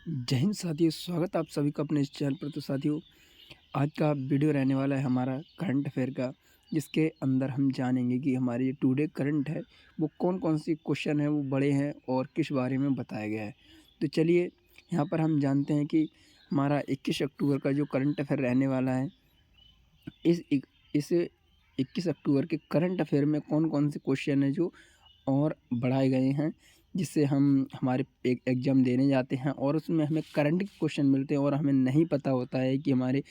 जय हिंद साथियों, स्वागत है आप सभी का अपने इस चैनल पर। तो साथियों, आज का वीडियो रहने वाला है हमारा करंट अफेयर का, जिसके अंदर हम जानेंगे कि हमारी जो टुडे करंट है वो कौन-कौन सी क्वेश्चन है वो बड़े हैं और किस बारे में बताया गया है। तो चलिए यहाँ पर हम जानते हैं कि हमारा 21 अक्टूबर का जो करंट अफेयर रहने वाला है, इस 21 अक्टूबर के करंट अफेयर में कौन-कौन से क्वेश्चन है जो और बढ़ाए गए हैं, जिससे हम हमारे एक एग्ज़ाम देने जाते हैं और उसमें हमें करंट के क्वेश्चन मिलते हैं और हमें नहीं पता होता है कि हमारे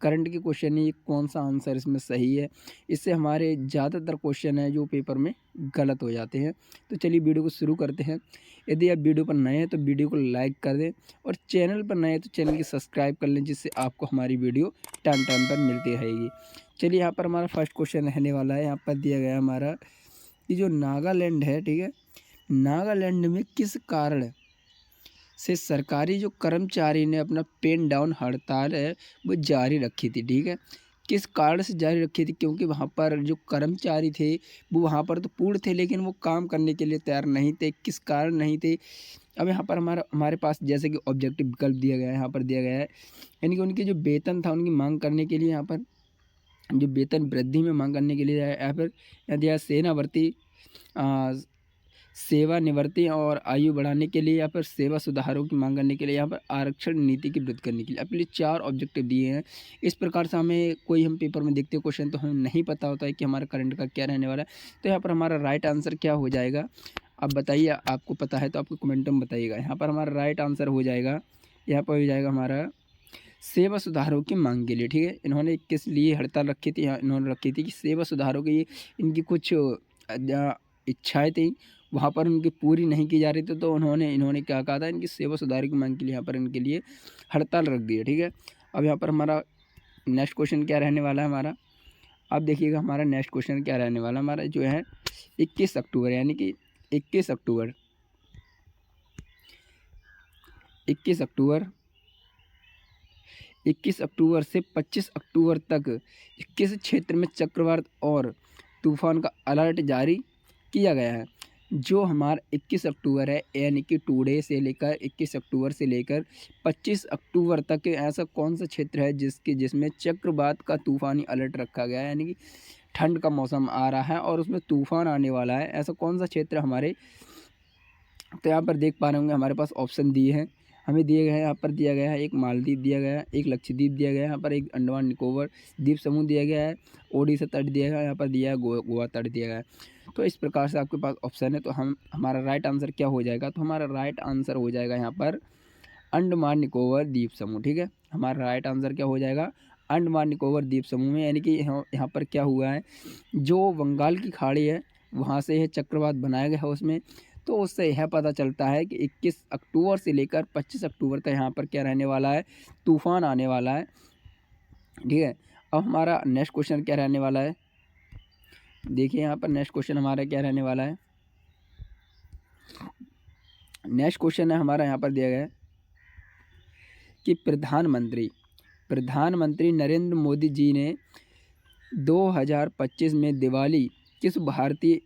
करंट के क्वेश्चन में कौन-सा आंसर इसमें सही है। इससे हमारे ज़्यादातर क्वेश्चन हैं जो पेपर में गलत हो जाते हैं। तो चलिए वीडियो को शुरू करते हैं। यदि आप वीडियो पर नए हैं तो वीडियो को लाइक कर दें और चैनल पर नए हैं तो चैनल को सब्सक्राइब कर लें, जिससे आपको हमारी वीडियो टाइम टाइम पर मिलती रहेगी। चलिए यहाँ पर हमारा फर्स्ट क्वेश्चन रहने वाला है। यहाँ पर दिया गया है हमारा कि जो नागालैंड है, ठीक है? नागालैंड में किस कारण से सरकारी जो कर्मचारी ने अपना पेन डाउन हड़ताल है वो जारी रखी थी, ठीक है? किस कारण से जारी रखी थी? क्योंकि वहाँ पर जो कर्मचारी थे वो वहाँ पर तो पूर्ण थे, लेकिन वो काम करने के लिए तैयार नहीं थे। किस कारण नहीं थे? अब यहाँ पर हमारे पास जैसे कि ऑब्जेक्टिव विकल्प दिया गया है, यहाँ पर दिया गया है यानी कि उनकी जो वेतन था उनकी मांग करने के लिए, यहाँ पर जो वेतन वृद्धि में मांग करने के लिए, या फिर यहाँ दिया सेना भर्ती, अ, सेवानिवृत्ति और आयु बढ़ाने के लिए, या फिर सेवा सुधारों की मांग करने के लिए, यहाँ पर आरक्षण नीति की वृद्धि करने के लिए। अपने लिए 4 ऑब्जेक्टिव दिए हैं। इस प्रकार से हमें कोई हम पेपर में देखते हैं क्वेश्चन तो हमें नहीं पता होता है कि हमारा करंट का क्या रहने वाला है। तो यहाँ पर हमारा राइट आंसर क्या हो जाएगा? आप बताइए, आपको पता है तो आपको कमेंट में बताइएगा। यहाँ पर हमारा राइट आंसर हो जाएगा, यहाँ पर हो जाएगा हमारा सेवा सुधारों की मांग के लिए, ठीक है? इन्होंने किस लिए हड़ताल रखी थी? इन्होंने रखी थी कि सेवा सुधारों की इनकी कुछ इच्छाएँ थी, वहाँ पर उनकी पूरी नहीं की जा रही थी, तो इन्होंने क्या कहा था, इनकी सेवा सुधार की मांग के लिए यहाँ पर इनके लिए हड़ताल रख दी है, ठीक है? अब यहाँ पर हमारा नेक्स्ट क्वेश्चन क्या रहने वाला है हमारा? अब देखिएगा हमारा नेक्स्ट क्वेश्चन क्या रहने वाला है हमारा, जो है 21 अक्टूबर, यानी कि 21 अक्टूबर 21 अक्टूबर 21 अक्टूबर से 25 अक्टूबर तक किस क्षेत्र में चक्रवात और तूफान का अलर्ट जारी किया गया है? जो हमारा 21 अक्टूबर है, यानी कि टुडे से लेकर 21 अक्टूबर से लेकर 25 अक्टूबर तक ऐसा कौन सा क्षेत्र है जिसमें चक्रवात का तूफानी अलर्ट रखा गया है? यानी कि ठंड का मौसम आ रहा है और उसमें तूफान आने वाला है, ऐसा कौन सा क्षेत्र हमारे? तो यहाँ पर देख पा रहे होंगे हमारे पास ऑप्शन दिए हैं, हमें दिए गए हैं। यहाँ पर दिया गया है एक मालदीव दिया गया है, एक लक्षद्वीप दिया गया है, यहाँ पर एक अंडमान निकोबार द्वीप समूह दिया गया है, ओडिशा तट दिया गया है, यहाँ पर दिया है गोवा तट दिया गया है। तो इस प्रकार से आपके पास ऑप्शन है, तो हमारा राइट आंसर क्या हो जाएगा? तो हमारा राइट आंसर हो जाएगा यहाँ पर अंडमान निकोबार द्वीप समूह, ठीक है? हमारा राइट आंसर क्या हो जाएगा? अंडमान निकोबार द्वीप समूह में, यानी कि यहाँ पर क्या हुआ है, जो बंगाल की खाड़ी है वहाँ से यह चक्रवात बनाया गया है उसमें। तो उससे यह पता चलता है कि 21 अक्टूबर से लेकर 25 अक्टूबर तक यहाँ पर क्या रहने वाला है? तूफान आने वाला है, ठीक है? अब हमारा नेक्स्ट क्वेश्चन क्या रहने वाला है? देखिए यहाँ पर नेक्स्ट क्वेश्चन हमारा क्या रहने वाला है? नेक्स्ट क्वेश्चन है हमारा, यहाँ पर दिया गया है कि प्रधानमंत्री नरेंद्र मोदी जी ने 2025 में दिवाली किस भारतीय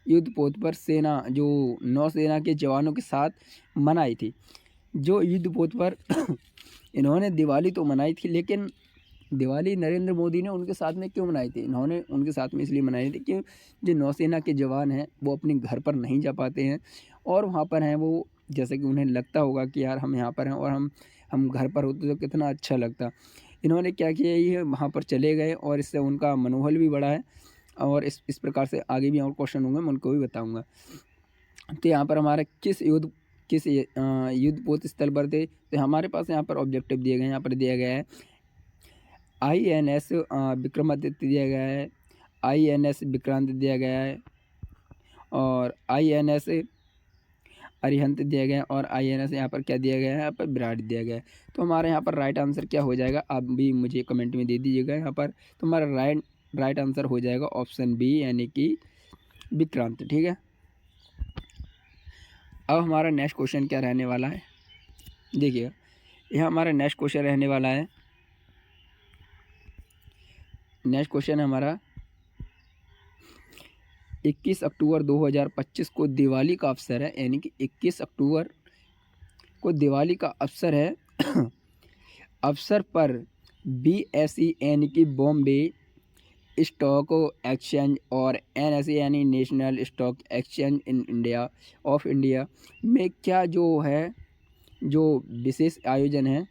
युद्ध पोत पर सेना जो नौसेना के जवानों के साथ मनाई थी? जो युद्ध पोत पर इन्होंने दिवाली तो मनाई थी, लेकिन दिवाली नरेंद्र मोदी ने उनके साथ में क्यों मनाई थी? इन्होंने उनके साथ में इसलिए मनाई थी कि जो नौसेना के जवान हैं वो अपने घर पर नहीं जा पाते हैं और वहाँ पर हैं वो, जैसे कि उन्हें लगता होगा कि यार हम यहाँ पर हैं और हम घर पर होते तो कितना अच्छा लगता। इन्होंने क्या किया, ये वहाँ पर चले गए और इससे उनका मनोबल भी बढ़ा है। और इस प्रकार से आगे भी और क्वेश्चन होंगे, मैं उनको भी बताऊँगा। तो यहाँ पर हमारा किस युद्ध पोत स्थल पर थे? तो हमारे पास यहाँ पर ऑब्जेक्टिव दिए गए हैं। यहाँ पर दिया गया है INS विक्रमादित्य दिया गया है, INS विक्रांत दिया गया है और INS अरिहंत दिया गया है और INS यहाँ पर क्या दिया गया है? यहाँ पर विराट दिया गया है। तो हमारे यहाँ पर राइट आंसर क्या हो जाएगा? आप भी मुझे कमेंट में दे दीजिएगा यहाँ पर। तो हमारा राइट आंसर हो जाएगा ऑप्शन बी, यानी कि विक्रांत, ठीक है? अब हमारा नेक्स्ट क्वेश्चन क्या रहने वाला है? देखिए यह हमारा नेक्स्ट क्वेश्चन रहने वाला है। नेक्स्ट क्वेश्चन है हमारा 21 अक्टूबर 2025 को दिवाली का अवसर है, यानी कि 21 अक्टूबर को दिवाली का अवसर है अवसर पर BSE यानी कि बॉम्बे स्टॉक एक्सचेंज और NSE यानी national stock exchange in India of India में क्या जो है जो विशेष आयोजन है,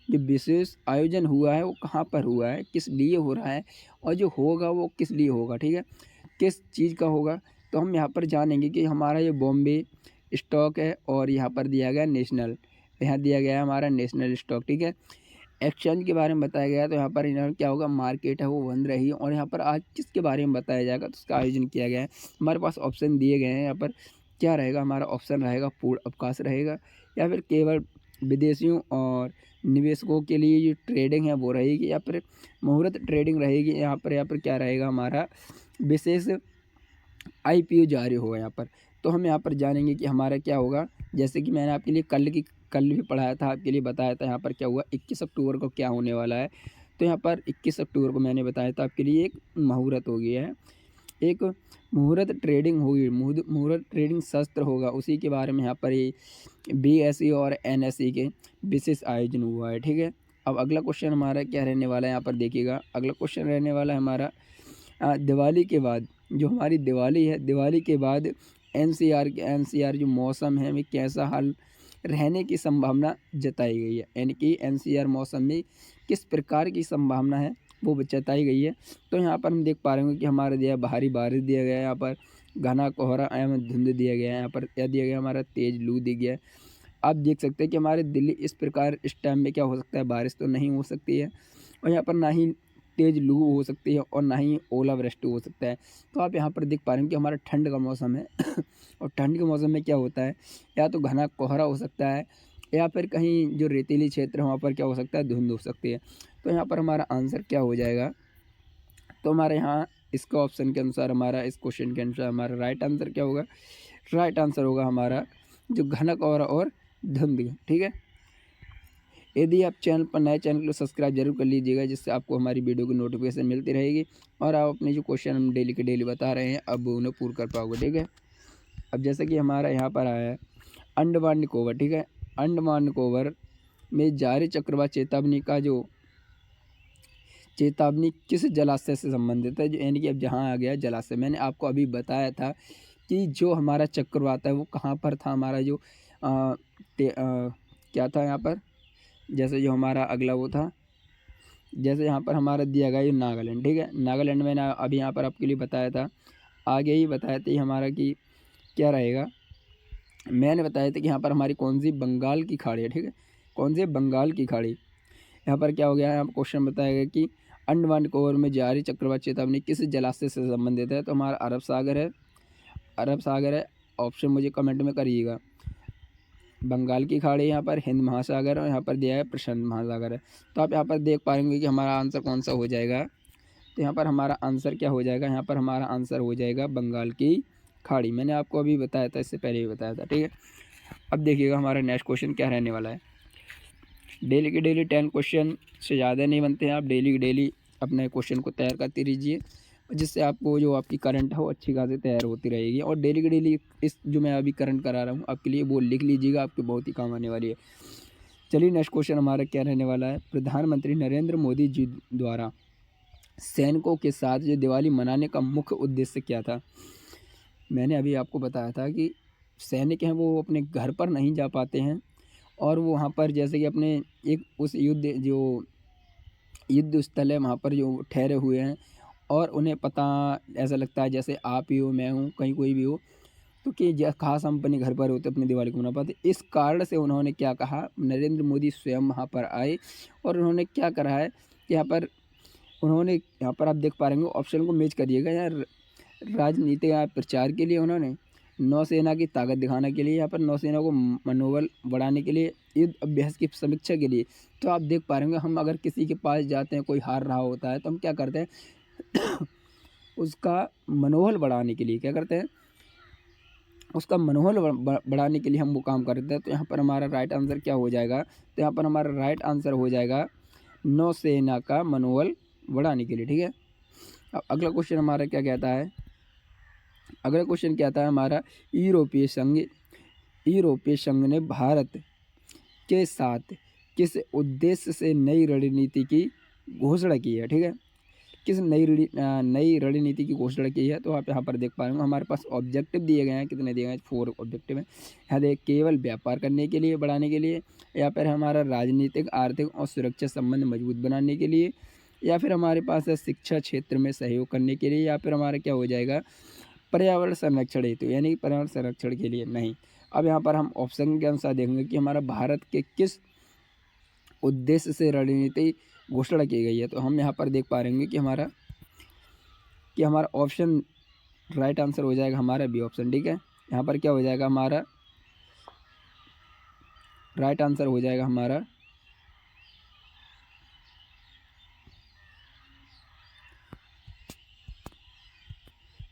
जो विशेष आयोजन हुआ है वो कहाँ पर हुआ है, किस लिए हो रहा है और जो होगा वो किस लिए होगा, ठीक है, किस चीज़ का होगा। तो हम यहाँ पर जानेंगे कि हमारा ये बॉम्बे स्टॉक है और यहाँ पर दिया गया नेशनल, यहाँ दिया गया है हमारा नेशनल स्टॉक, ठीक है। एक्सचेंज के बारे में बताया गया है, तो यहाँ पर इन्होंने क्या होगा, मार्केट है वो बंद रही और यहाँ पर आज किसके बारे में बताया जाएगा, तो उसका आयोजन किया गया है। हमारे पास ऑप्शन दिए गए हैं, यहाँ पर क्या रहेगा, हमारा ऑप्शन रहेगा पूर्ण अवकाश रहेगा, या फिर केवल विदेशियों और निवेशकों के लिए जो ट्रेडिंग है वो रहेगी, या फिर मुहूर्त ट्रेडिंग रहेगी। यहाँ पर क्या रहेगा, हमारा विशेष IPO जारी होगा यहाँ पर। तो हम यहाँ पर जानेंगे कि हमारा क्या होगा, जैसे कि मैंने आपके लिए कल भी पढ़ाया था, आपके लिए बताया था यहाँ पर क्या हुआ, 21 अक्टूबर को क्या होने वाला है। तो यहाँ पर 21 अक्टूबर को मैंने बताया था आपके लिए एक मुहूर्त हो गया है, एक मुहूर्त ट्रेडिंग होगी, मुहूर्त ट्रेडिंग शस्त्र होगा, उसी के बारे में यहाँ पर ये BSE और NSE के विशेष आयोजन हुआ है, ठीक है। अब अगला क्वेश्चन हमारा क्या रहने वाला है, यहाँ पर देखिएगा, अगला क्वेश्चन रहने वाला है हमारा दिवाली के बाद, जो हमारी दिवाली है, दिवाली के बाद NCR जो मौसम है में कैसा हाल रहने की संभावना जताई गई है, यानी कि NCR मौसम में किस प्रकार की संभावना है वो जताई गई है। तो यहाँ पर हम देख पा रहे होंगे कि हमारा दिया भारी बारिश दिया गया है, यहाँ पर घना कोहरा एवं धुंध दिया गया है, यहाँ पर क्या दिया गया, हमारा तेज लू दिया गया है। आप देख सकते हैं कि हमारे दिल्ली इस प्रकार इस टाइम में क्या हो सकता है, बारिश तो नहीं हो सकती है और यहाँ पर ना ही तेज़ लू हो सकती है और ना ही ओलावृष्टि हो सकता है। तो आप यहाँ पर देख पा रहे हैं कि हमारा ठंड का मौसम है और ठंड के मौसम में क्या होता है, या तो घना कोहरा हो सकता है या फिर कहीं जो रेतीली क्षेत्र है वहाँ पर क्या हो सकता है, धुंध हो सकती है। तो यहाँ पर हमारा आंसर क्या हो जाएगा, तो हमारे यहाँ इसका ऑप्शन के अनुसार, हमारा इस क्वेश्चन के अनुसार हमारा राइट आंसर क्या होगा, राइट आंसर होगा हमारा जो घना कोहरा और धुंध, ठीक है। यदि आप चैनल पर नए, चैनल को सब्सक्राइब जरूर कर लीजिएगा, जिससे आपको हमारी वीडियो की नोटिफिकेशन मिलती रहेगी और आप अपने जो क्वेश्चन हम डेली के डेली बता रहे हैं अब उन्हें पूर्ण कर पाओगे, ठीक है। अब जैसे कि हमारा यहाँ पर आया है अंडमान निकोबार, ठीक है, अंडमान निकोबार में जारी चक्रवात चेतावनी का जो चेतावनी किस जलाशय से संबंधित है, जो यानी कि अब जहाँ आ गया जलाशय, मैंने आपको अभी बताया था कि जो हमारा चक्रवात है वो कहाँ पर था, हमारा जो क्या था यहाँ पर, जैसे जो हमारा अगला वो था, जैसे यहाँ पर हमारा दिया गया ये नागालैंड, ठीक है, नागालैंड मैंने अभी यहाँ पर आपके लिए बताया था, आगे ही बताया था हमारा कि क्या रहेगा, मैंने बताया था कि यहाँ पर हमारी कौन सी बंगाल की खाड़ी है, ठीक है, कौन सी बंगाल की खाड़ी। यहाँ पर क्या हो गया है, यहाँ पर क्वेश्चन बताया गया कि अंडमान निकोबार में जारी चक्रवात चेतावनी किस जलाशय से संबंधित है, तो हमारा अरब सागर है, अरब सागर है, ऑप्शन मुझे कमेंट में करिएगा। बंगाल की खाड़ी, यहाँ पर हिंद महासागर और यहाँ पर दिया है प्रशांत महासागर है। तो आप यहाँ पर देख पाएंगे कि हमारा आंसर कौन सा हो जाएगा, तो यहाँ पर हमारा आंसर क्या हो जाएगा, यहाँ पर हमारा आंसर हो जाएगा बंगाल की खाड़ी, मैंने आपको अभी बताया था, इससे पहले भी बताया था, ठीक है। अब देखिएगा हमारा नेक्स्ट क्वेश्चन क्या रहने वाला है। डेली के डेली 10 क्वेश्चन से ज़्यादा नहीं बनते हैं, आप डेली के डेली अपने क्वेश्चन को तैयार करते रहिए, जिससे आपको जो आपकी करंट है वो अच्छी खासी तैयार होती रहेगी। और डेली के डेली इस जो मैं अभी करंट करा रहा हूँ आपके लिए वो लिख लीजिएगा, आपके बहुत ही काम आने वाली है। चलिए नेक्स्ट क्वेश्चन हमारा क्या रहने वाला है। प्रधानमंत्री नरेंद्र मोदी जी द्वारा सैनिकों के साथ जो दिवाली मनाने का मुख्य उद्देश्य क्या था। मैंने अभी आपको बताया था कि सैनिक हैं वो अपने घर पर नहीं जा पाते हैं और वो वहाँ पर जैसे कि अपने एक उस युद्ध स्थल है वहाँ पर जो ठहरे हुए हैं और उन्हें पता ऐसा लगता है जैसे आप ही हो, मैं हूँ, कहीं कोई भी हो, तो कि खास हम अपने घर पर होते अपनी दिवाली को मना पाते। इस कारण से उन्होंने क्या कहा, नरेंद्र मोदी स्वयं वहाँ पर आए और उन्होंने क्या करा है कि यहाँ पर आप देख पा रहे होंगे, ऑप्शन को मैच करिएगा, यहाँ राजनीतिक प्रचार के लिए उन्होंने, नौसेना की ताकत दिखाने के लिए, यहाँ पर नौसेना को मनोबल बढ़ाने के लिए, युद्ध अभ्यास की समीक्षा के लिए। तो आप देख पा रहे होंगे हम अगर किसी के पास जाते हैं, कोई हार रहा होता है तो हम क्या करते हैं उसका मनोबल बढ़ाने के लिए क्या करते हैं, उसका मनोबल बढ़ाने के लिए हम वो काम करते हैं। तो यहाँ पर हमारा राइट आंसर क्या हो जाएगा, तो यहाँ पर हमारा राइट आंसर हो जाएगा नौसेना का मनोबल बढ़ाने के लिए, ठीक है। अब अगला क्वेश्चन हमारा क्या कहता है, अगला क्वेश्चन क्या था हमारा, यूरोपीय संघ ने भारत के साथ किस उद्देश्य से नई रणनीति की घोषणा की है, ठीक है। किस नई रणनीति की घोषणा की है, तो आप यहाँ पर देख पा रहे हो हमारे पास ऑब्जेक्टिव दिए गए हैं, कितने दिए गए हैं, 4 ऑब्जेक्टिव हैं। यहाँ देख, केवल व्यापार करने के लिए, बढ़ाने के लिए, या फिर हमारा राजनीतिक, आर्थिक और सुरक्षा संबंध मजबूत बनाने के लिए, या फिर हमारे पास है शिक्षा क्षेत्र में सहयोग करने के लिए, या फिर हमारा क्या हो जाएगा, पर्यावरण संरक्षण हेतु, यानी कि पर्यावरण संरक्षण के लिए नहीं। अब यहाँ पर हम ऑप्शन के अनुसार देखेंगे कि हमारा भारत के किस उद्देश्य से रणनीति घोषणा की गई है। तो हम यहाँ पर देख पा रहे हैं कि हमारा ऑप्शन राइट आंसर हो जाएगा हमारा बी ऑप्शन, ठीक है। यहाँ पर क्या हो जाएगा, हमारा राइट आंसर हो जाएगा हमारा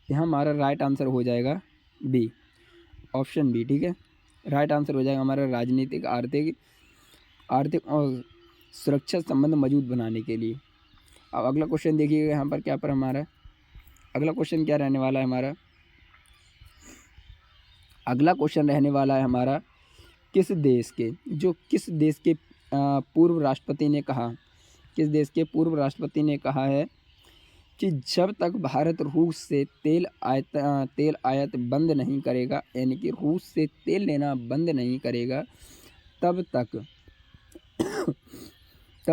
यहाँ हमारा राइट आंसर हो जाएगा बी, ऑप्शन बी, ठीक है। राइट आंसर हो जाएगा हमारा राजनीतिक, आर्थिक और सुरक्षा संबंध मजबूत बनाने के लिए। अब अगला क्वेश्चन देखिएगा, यहाँ पर क्या पर हमारा अगला क्वेश्चन क्या रहने वाला है, हमारा अगला क्वेश्चन रहने वाला है हमारा, किस देश के पूर्व राष्ट्रपति ने कहा, किस देश के पूर्व राष्ट्रपति ने कहा है कि जब तक भारत रूस से तेल आयात बंद नहीं करेगा, यानी कि रूस से तेल लेना बंद नहीं करेगा, तब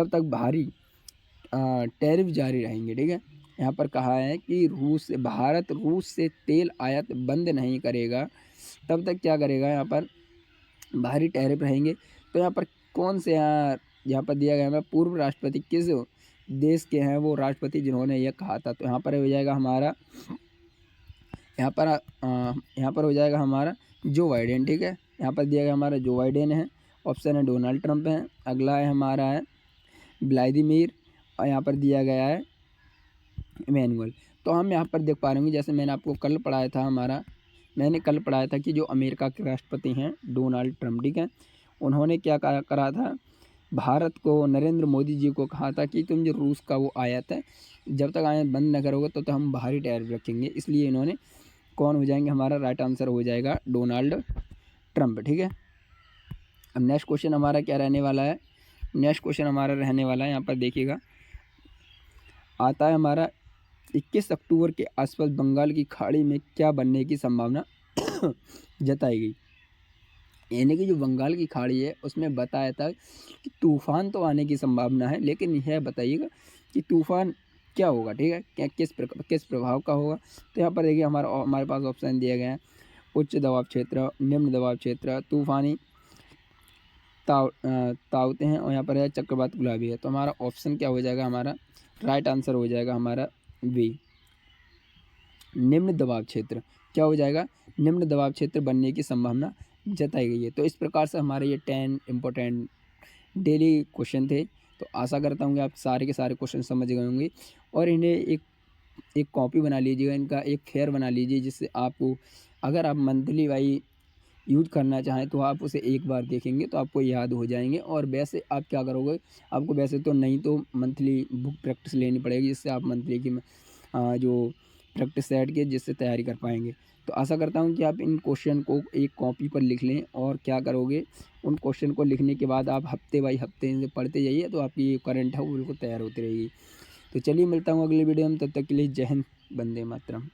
तक भारी टैरिफ जारी रहेंगे, ठीक है। यहाँ पर कहा है कि भारत रूस से तेल आयात बंद नहीं करेगा, तब तक क्या करेगा, यहाँ पर भारी टैरिफ रहेंगे। तो यहाँ पर कौन से यहाँ पर दिया गया है, पूर्व राष्ट्रपति किस देश के हैं वो राष्ट्रपति जिन्होंने यह कहा था। तो यहाँ पर हो जाएगा हमारा यहाँ पर हो जाएगा हमारा जो बाइडेन, ठीक है। यहाँ पर दिया गया हमारा जो बाइडेन है, ऑप्शन है डोनाल्ड ट्रंप है, अगला है हमारा है व्लादिमीर, और यहाँ पर दिया गया है इमैनुअल। तो हम यहाँ पर देख पा रहे होंगे, जैसे मैंने आपको कल पढ़ाया था कि जो अमेरिका के राष्ट्रपति हैं डोनाल्ड ट्रंप, ठीक है, उन्होंने क्या करा था, भारत को, नरेंद्र मोदी जी को कहा था कि तुम जो रूस का वो आयात है, जब तक आयात बंद न करोगे तो हम भारी टैरिफ रखेंगे। इसलिए इन्होंने कौन हो जाएंगे, हमारा राइट आंसर हो जाएगा डोनाल्ड ट्रंप, ठीक है। अब नेक्स्ट क्वेश्चन हमारा क्या रहने वाला है, यहाँ पर देखिएगा, आता है हमारा 21 अक्टूबर के आसपास बंगाल की खाड़ी में क्या बनने की संभावना जताई गई। यानी कि जो बंगाल की खाड़ी है उसमें बताया था कि तूफान तो आने की संभावना है, लेकिन यह बताइएगा कि तूफान क्या होगा, ठीक है, क्या किस प्रभाव का होगा। तो यहाँ पर देखिए हमारे पास ऑप्शन दिए गए हैं, उच्च दबाव क्षेत्र, निम्न दबाव क्षेत्र, तूफानी ताउते हैं, और यहाँ पर है चक्रवात गुलाबी है। तो हमारा ऑप्शन क्या हो जाएगा, हमारा राइट आंसर हो जाएगा हमारा बी, निम्न दबाव क्षेत्र। क्या हो जाएगा, निम्न दबाव क्षेत्र बनने की संभावना जताई गई है। तो इस प्रकार से हमारे ये 10 इम्पोर्टेंट डेली क्वेश्चन थे। तो आशा करता हूँ कि आप सारे के सारे क्वेश्चन समझ गए होंगे, और इन्हें एक कॉपी बना लीजिएगा, इनका एक फेयर बना लीजिए, जिससे आपको, अगर आप मंथली वाई यूज़ करना चाहें तो आप उसे एक बार देखेंगे तो आपको याद हो जाएंगे। और वैसे आप क्या करोगे, आपको वैसे तो नहीं तो मंथली बुक प्रैक्टिस लेनी पड़ेगी, जिससे आप मंथली की जो प्रैक्टिस सेट के जिससे तैयारी कर पाएंगे। तो आशा करता हूँ कि आप इन क्वेश्चन को एक कॉपी पर लिख लें, और क्या करोगे, उन क्वेश्चन को लिखने के बाद आप हफ्ते बाई हफ्ते इनसे पढ़ते जाइए, तो आपकी करंट है वो बिल्कुल तैयार होती रहेगी। तो चलिए मिलता हूँ अगली वीडियो में, तब तक के लिए जय हिंद, वंदे मातरम।